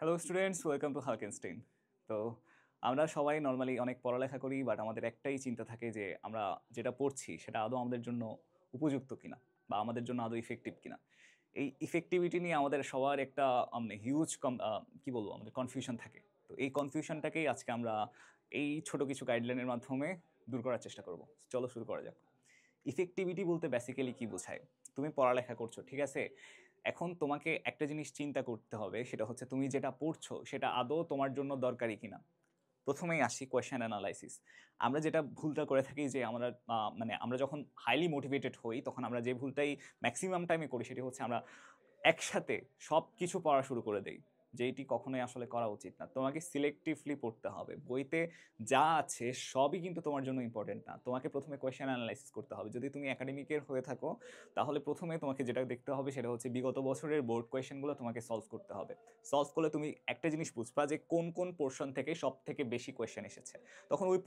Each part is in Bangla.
Hello students, welcome to Halkenstein. তো আমরা সবাই নর্মালি অনেক পড়ালেখা করি, বাট আমাদের একটাই চিন্তা থাকে যে আমরা যেটা পড়ছি সেটা আদৌ আমাদের জন্য উপযুক্ত কিনা বা আমাদের জন্য আদৌ ইফেক্টিভ কিনা। এই ইফেক্টিভিটি নিয়ে আমাদের সবার একটা হিউজ কি বলবো, আমাদের কনফিউশন থাকে। তো এই কনফিউশনটাকেই আজকে আমরা এই ছোট কিছু গাইডলাইনের মাধ্যমে দূর করার চেষ্টা করব। চলো শুরু করা যাক। ইফেক্টিভিটি বলতে বেসিক্যালি কি বোঝায়? তুমি পড়ালেখা করছো, ঠিক আছে? এখন তোমাকে একটা জিনিস চিন্তা করতে হবে, সেটা হচ্ছে তুমি যেটা পড়ছো সেটা আদৌ তোমার জন্য দরকারি কিনা। প্রথমেই আসি কোয়েশ্চেন অ্যানালাইসিস। আমরা যেটা ভুলটা করে থাকি যে আমরা আমরা যখন হাইলি মোটিভেটেড হই তখন আমরা যে ভুলটাই ম্যাক্সিমাম টাইমে করি সেটি হচ্ছে আমরা একসাথে সব কিছু পড়া শুরু করে দেই, যেইটি কখনোই আসলে করা উচিত না। তোমাকে সিলেক্টিভলি পড়তে হবে। বইতে যা আছে সবই কিন্তু তোমার জন্য ইম্পর্টেন্ট না। তোমাকে প্রথমে কোয়েশ্চেন অ্যানালাইসিস করতে হবে। যদি তুমি একাডেমিকের হয়ে থাকো তাহলে প্রথমে তোমাকে যেটা দেখতে হবে সেটা হচ্ছে বিগত বছরের বোর্ড কোয়েশ্চেনগুলো তোমাকে সলভ করতে হবে। সলভ করলে তুমি একটা জিনিস বুঝবা যে কোন কোন পোর্শন থেকে সব থেকে বেশি কোয়েশ্চেন এসেছে। তখন ওই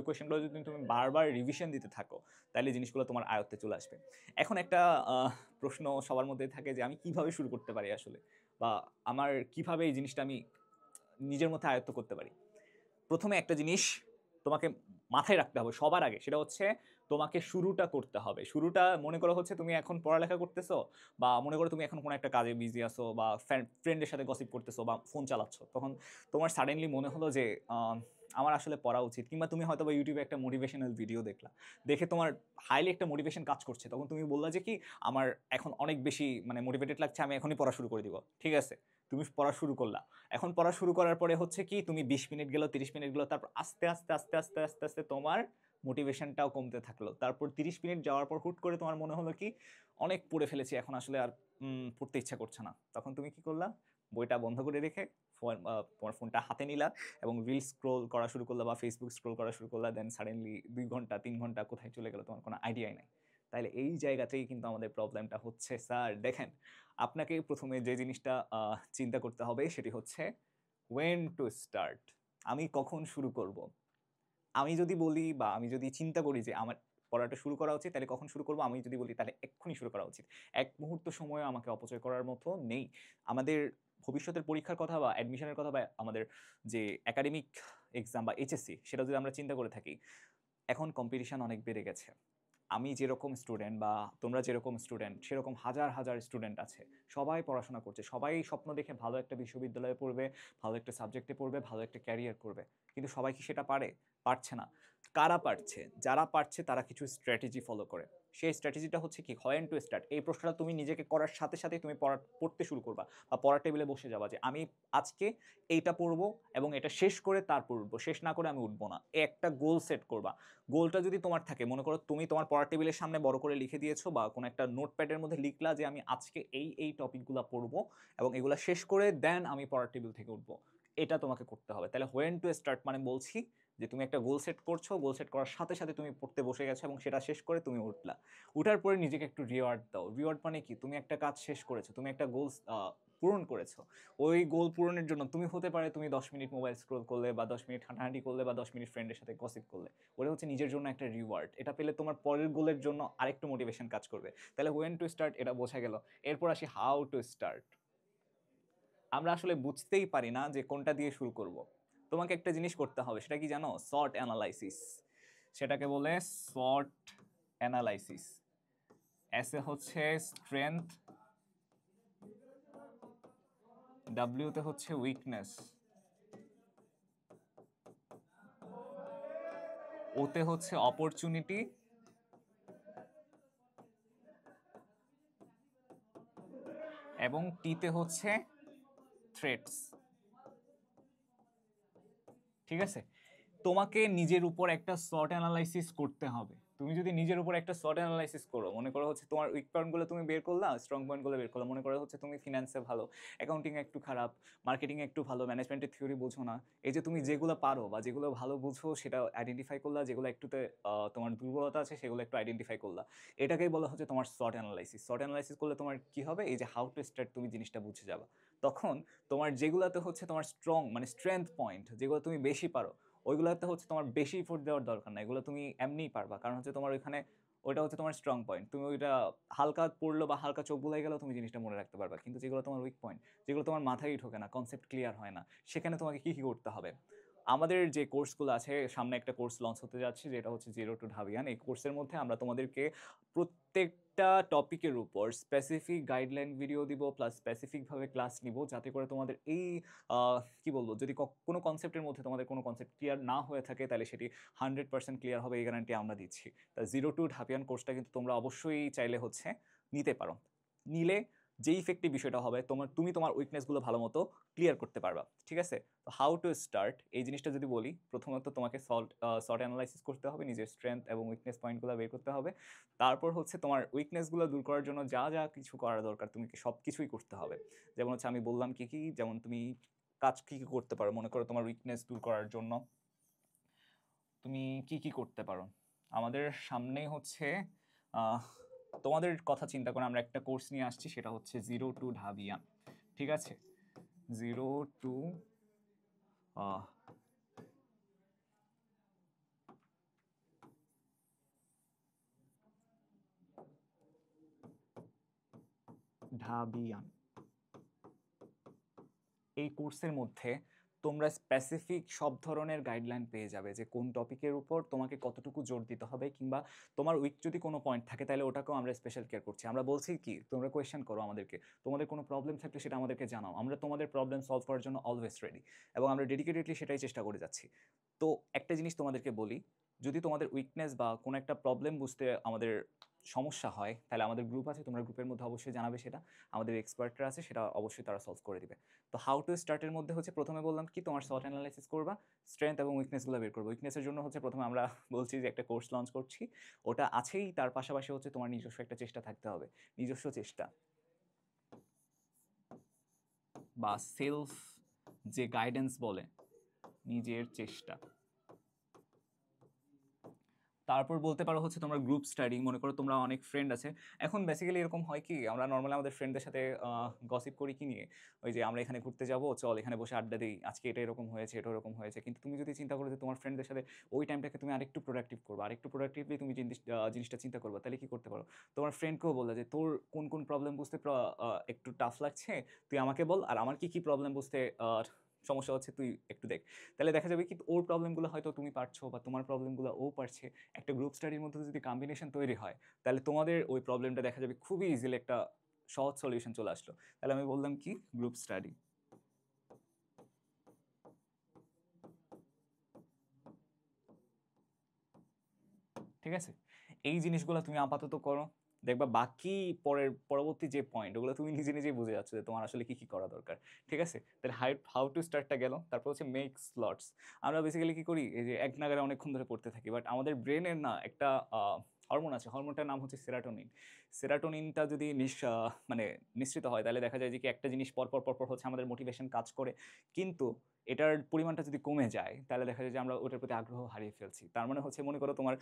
কোয়েশ্চেনগুলো যদি তুমি বারবার রিভিশন দিতে থাকো তাহলে জিনিসগুলো তোমার আয়ত্তে চলে আসবে। এখন একটা প্রশ্ন সবার মধ্যে থাকে যে আমি কিভাবে শুরু করতে পারি আসলে, বা আমার কিভাবে এই জিনিসটা আমি নিজের মধ্যে আয়ত্ত করতে পারি। প্রথমে একটা জিনিস তোমাকে মাথায় রাখতে হবে সবার আগে, সেটা হচ্ছে তোমাকে শুরুটা করতে হবে। শুরুটা মনে করো হচ্ছে তুমি এখন পড়ালেখা করতেছো, বা মনে করো তুমি এখন কোনো একটা কাজে বিজি আছো, বা ফ্রেন্ডের সাথে গসিপ করতেছো, বা ফোন চালাচ্ছ। তখন তোমার সাডেনলি মনে হলো যে আমার আসলে পড়া উচিত, কিংবা তুমি হয়তো বা ইউটিউবে একটা মোটিভেশনাল ভিডিও দেখলা, দেখে তোমার হাইলি একটা মোটিভেশন কাজ করছে। তখন তুমি বললা যে কি, আমার এখন অনেক বেশি মোটিভেটেড লাগছে, আমি এখনই পড়া শুরু করে দিব। ঠিক আছে, তুমি পড়া শুরু করলা। এখন পড়া শুরু করার পরে হচ্ছে কি, তুমি 20 মিনিট গেলো, 30 মিনিট গেলো, তারপর আস্তে আস্তে আস্তে আস্তে আস্তে আস্তে তোমার মোটিভেশনটাও কমতে থাকলো। তারপর 30 মিনিট যাওয়ার পর হুট করে তোমার মনে হলো কি, অনেক পড়ে ফেলেছি, এখন আসলে আর পড়তে ইচ্ছা করছে না। তখন তুমি কি করলা? বইটা বন্ধ করে রেখে তোমার ফোনটা হাতে নিলা এবং রিল স্ক্রোল করা শুরু করলা বা ফেসবুক স্ক্রোল করা শুরু করলা। দেন সাডেনলি 2 ঘন্টা 3 ঘন্টা কোথায় চলে গেলো তোমার কোনো আইডিয়াই নাই। তাইলে এই জায়গাতেই কিন্তু আমাদের প্রবলেমটা হচ্ছে। স্যার দেখেন, আপনাকে প্রথমে যে জিনিসটা চিন্তা করতে হবে সেটি হচ্ছে ওয়েন টু স্টার্ট। আমি কখন শুরু করব। আমি যদি বলি বা আমি যদি চিন্তা করি যে আমার পড়াটা শুরু করা উচিত, তাহলে কখন শুরু করব? আমি যদি বলি তাহলে এক্ষুনি শুরু করা উচিত। এক মুহূর্ত সময় আমাকে অপচয় করার মতো নেই। আমাদের ভবিষ্যতের পরীক্ষার কথা বা অ্যাডমিশনের কথা বা আমাদের যে একাডেমিক এক্সাম বা এইচএসসি, সেটা যদি আমরা চিন্তা করে থাকি, এখন কম্পিটিশন অনেক বেড়ে গেছে। আমি যেরকম স্টুডেন্ট বা তোমরা যেরকম স্টুডেন্ট, সেরকম হাজার হাজার স্টুডেন্ট আছে। সবাই পড়াশোনা করছে, সবাই স্বপ্ন দেখে ভালো একটা বিশ্ববিদ্যালয়ে পড়বে, ভালো একটা সাবজেক্টে পড়বে, ভালো একটা ক্যারিয়ার করবে। কিন্তু সবাই কি সেটা পারে? পারছে না। কারা পারছে? যারা পারছে তারা কিছু স্ট্র্যাটেজি ফলো করে। সেই স্ট্র্যাটেজিটা হচ্ছে কি, হোয়েন টু স্টার্ট। এই প্রশ্নটা তুমি নিজেকে করার সাথে সাথে তুমি পড়তে শুরু করবা, বা পড়ার টেবিলে বসে যাবা যে আমি আজকে এইটা পড়বো এবং এটা শেষ করে তারপর উঠবো, শেষ না করে আমি উঠবো না। একটা গোল সেট করবা। গোলটা যদি তোমার থাকে, মনে করো তুমি তোমার পড়ার টেবিলের সামনে বড় করে লিখে দিয়েছো, বা কোনো একটা নোটপ্যাডের মধ্যে লিখলা যে আমি আজকে এই এই টপিকগুলো পড়বো এবং এগুলো শেষ করে দেন আমি পড়ার টেবিল থেকে উঠবো। এটা তোমাকে করতে হবে। তাহলে হোয়েন টু স্টার্ট মানে বলছি যে তুমি একটা গোল সেট করছো, গোল সেট করার সাথে সাথে তুমি পড়তে বসে গেছো এবং সেটা শেষ করে তুমি উঠলা। উঠার পরে নিজেকে একটু রিওয়ার্ড দাও। রিওয়ার্ড মানে কি, তুমি একটা কাজ শেষ করেছো, তুমি একটা গোল পূরণ করেছো। ওই গোল পূরণের জন্য তুমি হতে পারে তুমি 10 মিনিট মোবাইল স্ক্রোল করলে, বা 10 মিনিট হাঁটাহাঁটি করলে, বা 10 মিনিট ফ্রেন্ডের সাথে গসিপ করলে। ওটা হচ্ছে নিজের জন্য একটা রিওয়ার্ড। এটা পেলে তোমার পরের গোলের জন্য আরেকটু মোটিভেশন কাজ করবে। তাহলে হোয়েন টু স্টার্ট এটা বোঝা গেল। এরপর আসি হাউ টু স্টার্ট। আমরা আসলে বুঝতেই পারি না যে কোনটা দিয়ে শুরু করব। তোমাকে একটা জিনিস করতে হবে, সেটা কি জানো? Sort analysis. সেটাকে বলে সর্ট অ্যানালাইসিস। এস এ হচ্ছে স্ট্রেংথ, ডাব্লিউ তে হচ্ছে উইকনেস, ওতে হচ্ছে অপরচুনিটি, এবং টিতে হচ্ছে থ্রেটস। ঠিক আছে, তোমাকে নিজের উপর একটা সর্ট অ্যানালাইসিস করতে হবে। তুমি যদি নিজের উপর একটা সর্ট অ্যানালাইসিস করো, মনে করো হচ্ছে তোমার উইক পয়েন্টগুলো তুমি বের করলা, স্ট্রং পয়েন্টগুলো বের করলা। মনে করো হচ্ছে তুমি ফিনান্সে ভালো, অ্যাকাউন্টিং একটু খারাপ, মার্কেটিং একটু ভালো, ম্যানেজমেন্টের থিওরি বোঝো না। এই যে তুমি যেগুলো পারো বা যেগুলো ভালো বুঝো সেটা আইডেন্টিফাই করলা, যেগুলো একটুতে তোমার দুর্বলতা আছে সেগুলো একটু আইডেন্টিফাই করলা। এটাকেই বলা হচ্ছে তোমার সর্ট অ্যানালাইসিস। সর্ট অ্যানালাইসিস করলে তোমার কি হবে, এই যে হাউ টু স্টার্ট তুমি জিনিসটা বুঝে যাবা। তখন তোমার যেগুলোতে হচ্ছে তোমার স্ট্রং স্ট্রেংথ পয়েন্ট, যেগুলো তুমি বেশি পারো, ওইগুলোতে হচ্ছে তোমার বেশি এফোর্ট দেওয়ার দরকার না। এগুলো তুমি এমনিই পারবা, কারণ হচ্ছে তোমার ওইখানে ওটা হচ্ছে তোমার স্ট্রং পয়েন্ট। তুমি ওইটা হালকা পড়লো বা হালকা চোখ বুলাই গেলেও তুমি জিনিসটা মনে রাখতে পারবা। কিন্তু যেগুলো তোমার উইক পয়েন্ট, যেগুলো তোমার মাথায় ঢোকে না, কনসেপ্ট ক্লিয়ার হয় না, সেখানে তোমাকে কি কি করতে হবে? আমাদের যে কোর্সগুলো আছে, সামনে একটা কোর্স লঞ্চ হতে যাচ্ছে যেটা হচ্ছে জিরো টু ঢাবিয়ান। এই কোর্সের মধ্যে আমরা তোমাদেরকে প্রত্যেকটা টপিকের উপর স্পেসিফিক গাইডলাইন ভিডিও দিব, প্লাস স্পেসিফিকভাবে ক্লাস নিব, যাতে করে তোমাদের এই কি বলবো, যদি কোনো কনসেপ্টের মধ্যে তোমাদের কোনো কনসেপ্ট ক্লিয়ার না হয়ে থাকে, তাহলে সেটি 100% ক্লিয়ার হবে, এই গ্যারান্টি আমরা দিচ্ছি। তা জিরো টু ঢাবিয়ান কোর্সটা কিন্তু তোমরা অবশ্যই চাইলে হচ্ছে নিতে পারো। নিলে যে ইফেক্টিভ বিষয়টা হবে, তুমি তোমার উইকনেসগুলো ভালো মতো ক্লিয়ার করতে পারবা। ঠিক আছে? তো হাউ টু স্টার্ট, এই জিনিসটা যদি বলি, প্রথমত তোমাকে সর্ট অ্যানালাইসিস করতে হবে, নিজের স্ট্রেংথ এবং উইকনেস পয়েন্টগুলো বের করতে হবে। তারপর হচ্ছে তোমার উইকনেসগুলো দূর করার জন্য যা যা কিছু করা দরকার, তুমি সব কিছুই করতে হবে। যেমন হচ্ছে আমি বললাম কি কি, যেমন তুমি কাজ কি কি করতে পারো, মনে করো তোমার উইকনেস দূর করার জন্য তুমি কি কি করতে পারো। আমাদের সামনে হচ্ছে আহ, তোমাদের কথা চিন্তা করে আমরা একটা কোর্স নিয়ে আসছি, সেটা হচ্ছে জিরো টু ঢাবিয়ান। ঠিক আছে? Zero to Dhabian. এই কোর্সের মধ্যে তোমরা স্পেসিফিক সব ধরনের গাইডলাইন পেয়ে যাবে, যে কোন টপিকের উপর তোমাকে কতটুকু জোর দিতে হবে, কিংবা তোমার উইক যদি কোনো পয়েন্ট থাকে তাহলে ওটাকেও আমরা স্পেশাল কেয়ার করছি। আমরা বলছি কি, তোমরা কোয়েশ্চেন করো আমাদেরকে, তোমাদের কোনো প্রবলেম থাকলে সেটা আমাদেরকে জানাও, আমরা তোমাদের প্রবলেম সলভ করার জন্য অলওয়েজ রেডি, এবং আমরা ডেডিকেটেডলি সেটাই চেষ্টা করে যাচ্ছি। তো একটা জিনিস তোমাদেরকে বলি, যদি তোমাদের উইকনেস বা কোনো একটা প্রবলেম বুঝতে আমাদের সমস্যা হয়, তাহলে আমাদের গ্রুপ আছে, তোমরা গ্রুপের মধ্যে অবশ্যই জানাবে, সেটা আমাদের এক্সপার্টরা আছে, সেটা অবশ্যই তারা সলভ করে দিবে। তো হাউ টু স্টার্টের মধ্যে হচ্ছে প্রথমে বললাম কি, তোমার শর্ট অ্যানালাইসিস করবা, স্ট্রেংথ এবং উইকনেসগুলো বের করবো। উইকনেসের জন্য হচ্ছে প্রথমে আমরা বলছি যে একটা কোর্স লঞ্চ করছি, ওটা আছেই, তার পাশাপাশি হচ্ছে তোমার নিজস্ব একটা চেষ্টা থাকতে হবে, নিজস্ব চেষ্টা বা সেলফ যে গাইডেন্স বলে, নিজের চেষ্টা। তারপর বলতে পারো হচ্ছে তোমার গ্রুপ স্টাডি, মনে করো তোমরা অনেক ফ্রেন্ড আছে। এখন বেসিক্যালি এরকম হয় কি, আমরা নর্মালি আমাদের ফ্রেন্ডদের সাথে গসিপ করি কি নিয়ে, ওই যে আমরা এখানে ঘুরতে যাবো, চল এখানে বসে আড্ডা দিই, আজকে এটা এরকম হয়েছে, এটা এরকম হয়েছে। কিন্তু তুমি যদি চিন্তা করো যে তোমার ফ্রেন্ডদের সাথে ওই টাইমটাকে তুমি আরেকটু প্রোডাক্টিভ করবা, আরেকটু প্রোডাক্টিভলি তুমি জিনিসটা চিন্তা করবা, তাহলে কি করতে পারো, তোমার ফ্রেন্ডকেও বললে যে তোর কোন কোন প্রবলেম বুঝতে একটু টাফ লাগছে, তুই আমাকে বল, আর আমার কি কি প্রবলেম বুঝতে সমস্যা হচ্ছে তুই একটু দেখ। তাহলে দেখা যাবে কি ওর প্রবলেমগুলো হয়তো তুমি পারছো, বা তোমার প্রবলেমগুলো ও পারছে। একটা গ্রুপ স্টাডির মধ্যে যদি কম্বিনেশন তৈরি হয়, তাহলে তোমাদের ওই প্রবলেমটা দেখা যাবে খুবই ইজিলি একটা সহজ সলিউশন চলে আসলো। তাহলে আমি বললাম কি, গ্রুপ স্টাডি। ঠিক আছে? এই জিনিসগুলো তুমি আপাতত করো, দেখবা বাকি পরবর্তী যে পয়েন্ট, ওগুলো তুমি নিজে নিজেই বুঝে যাচ্ছ যে তোমার আসলে কি কি করা দরকার। ঠিক আছে? তাহলে হাউ টু স্টার্টটা গেল। তারপর হচ্ছে মেক স্লটস। আমরা বেসিক্যালি কি করি, এই যে এক নাগারে অনেকক্ষণ ধরে পড়তে থাকি, বাট আমাদের ব্রেনের না একটা হরমোন আছে, হরমোনটার নাম হচ্ছে সেরাটোনিন। সেরাটোনিনটা যদি মানে নিঃসৃত হয়, তাহলে দেখা যায় যে কি একটা জিনিস পরপর পরপর হচ্ছে আমাদের মোটিভেশন কাজ করে। কিন্তু এটার পরিমাণটা যদি কমে যায়, তাহলে দেখা যায় যে আমরা ওটার প্রতি আগ্রহ হারিয়ে ফেলছি। তার মানে হচ্ছে, মনে করো তোমার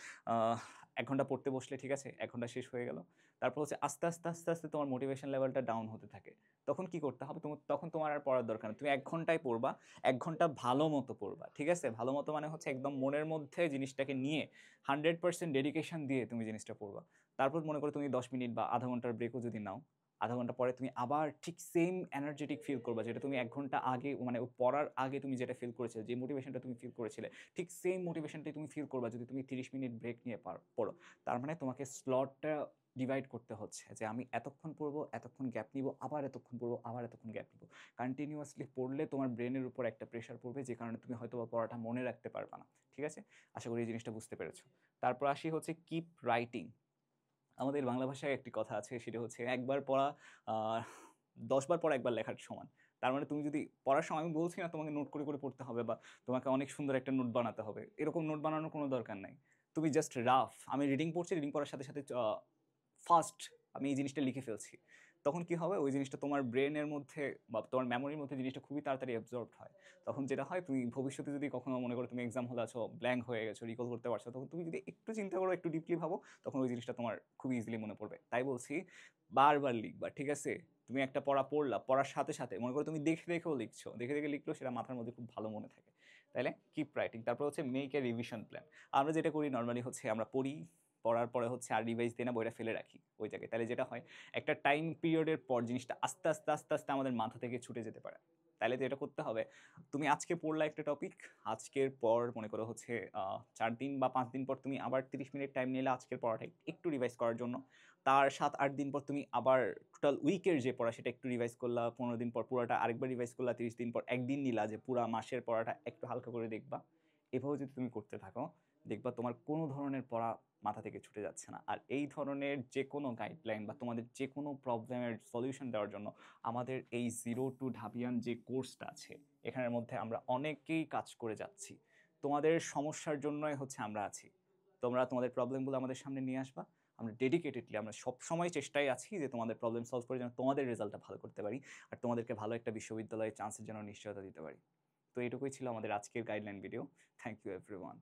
1 ঘন্টা পড়তে বসলে, ঠিক আছে, 1 ঘন্টা শেষ হয়ে গেল, তারপর হচ্ছে আস্তে আস্তে আস্তে আস্তে তোমার মোটিভেশন লেভেলটা ডাউন হতে থাকে। তখন কি করতে হবে, তখন তোমার আর পড়ার দরকার নেই, তুমি 1 ঘন্টায় পড়বা, 1 ঘন্টা ভালো মতো পড়বা। ঠিক আছে? ভালো মতো মানে হচ্ছে একদম মনের মধ্যে জিনিসটাকে নিয়ে 100% ডেডিকেশন দিয়ে তুমি জিনিসটা পড়বা। তারপর মনে করো তুমি 10 মিনিট বা আধা ঘন্টার ব্রেকও যদি নাও, আধা ঘন্টা পরে তুমি আবার ঠিক সেম এনার্জেটিক ফিল করবা, যেটা তুমি 1 ঘন্টা আগে, মানে পড়ার আগে তুমি যেটা ফিল করেছিলে, যে মোটিভেশনটা তুমি ফিল করেছিলে, ঠিক সেম মোটিভেশনটাই তুমি ফিল করবা যদি তুমি 30 মিনিট ব্রেক নিয়ে পড়ো। তার মানে তোমাকে স্লটটা ডিভাইড করতে হচ্ছে, যে আমি এতক্ষণ পড়বো, এতক্ষণ গ্যাপ নিব, আবার এতক্ষণ পড়বো, আবার এতক্ষণ গ্যাপ নিব। কন্টিনিউয়াসলি পড়লে তোমার ব্রেনের উপর একটা প্রেশার পড়বে, যে কারণে তুমি হয়তো বা পড়াটা মনে রাখতে পারবে না। ঠিক আছে? আশা করি এই জিনিসটা বুঝতে পেরেছো। তারপর আসি হচ্ছে কিপ রাইটিং। আমাদের বাংলা ভাষায় একটি কথা আছে, সেটা হচ্ছে একবার পড়া 10বার পড়া একবার লেখার সমান। তার মানে তুমি যদি পড়ার সময়, আমি বলছি না তোমাকে নোট করে করে পড়তে হবে, বা তোমাকে অনেক সুন্দর একটা নোট বানাতে হবে, এরকম নোট বানানোর কোনো দরকার নাই। তুমি জাস্ট রাফ, আমি রিডিং পড়ছি, রিডিং পড়ার সাথে সাথে ফার্স্ট আমি এই জিনিসটা লিখে ফেলছি, তখন কি হবে, ওই জিনিসটা তোমার ব্রেনের মধ্যে বা তোমার মেমোরির মধ্যে জিনিসটা খুবই তাড়াতাড়ি অ্যাবজর্ব হয়। তখন যেটা হয়, তুমি ভবিষ্যতে যদি কখনো মনে করো তুমি এক্সাম হলে আছো, ব্ল্যাঙ্ক হয়ে গেছো, রিকল করতে পারছো, তখন তুমি যদি একটু চিন্তা করো, একটু ডিপলি ভাবো, তখন ওই জিনিসটা তোমার খুবই ইজিলি মনে পড়বে। তাই বলছি, বারবার লিখবা। ঠিক আছে? তুমি একটা পড়া পড়লা, পড়ার সাথে সাথে মনে করো তুমি দেখে দেখেও লিখছো, দেখে দেখে লিখলেও সেটা মাথার মধ্যে খুব ভালো মনে থাকে। তাইলে কিপ রাইটিং। তারপর হচ্ছে মেক এ রিভিশন প্ল্যান। আমরা যেটা করি নর্মালি হচ্ছে, আমরা পড়ি, পড়ার পরে হচ্ছে আর রিভাইজ দিই না, বইটা ফেলে রাখি ওই জায়গায়। তাহলে যেটা হয় একটা টাইম পিরিয়ডের পর জিনিসটা আস্তে আস্তে আস্তে আস্তে আমাদের মাথা থেকে ছুটে যেতে পারে। তাহলে তো এটা করতে হবে, তুমি আজকে পড়লা একটা টপিক, আজকের পর মনে করো হচ্ছে 4 দিন বা 5 দিন পর তুমি আবার 30 মিনিট টাইম নিলে আজকের পড়াটা একটু রিভাইজ করার জন্য। তার 7-8 দিন পর তুমি আবার টোটাল উইকের যে পড়া সেটা একটু রিভাইজ করলা, 15 দিন পর পুরোটা আরেকবার রিভাইজ করলা, 30 দিন পর একদিন নিলা যে পুরা মাসের পড়াটা একটু হালকা করে দেখবা। এভাবে যদি তুমি করতে থাকো, দেখবা তোমার কোনো ধরনের পড়া মাথা থেকে ছুটে যাচ্ছে না। আর এই ধরনের যে কোনো গাইডলাইন বা তোমাদের যে কোনো প্রবলেমের সলিউশন দেওয়ার জন্য আমাদের এই জিরো টু ঢাবিয়ান যে কোর্সটা আছে, এখানের মধ্যে আমরা অনেকেই কাজ করে যাচ্ছি। তোমাদের সমস্যার জন্যই হচ্ছে আমরা আছি। তোমরা তোমাদের প্রবলেমগুলো আমাদের সামনে নিয়ে আসবা, আমরা ডেডিকেটেডলি আমরা সবসময় চেষ্টায় আছি যে তোমাদের প্রবলেম সলভ করে যেন তোমাদের রেজাল্টটা ভালো করতে পারি, আর তোমাদেরকে ভালো একটা বিশ্ববিদ্যালয়ে চান্সের জন্য নিশ্চয়তা দিতে পারি। তো এটুকুই ছিল আমাদের আজকের guideline video. Thank you everyone.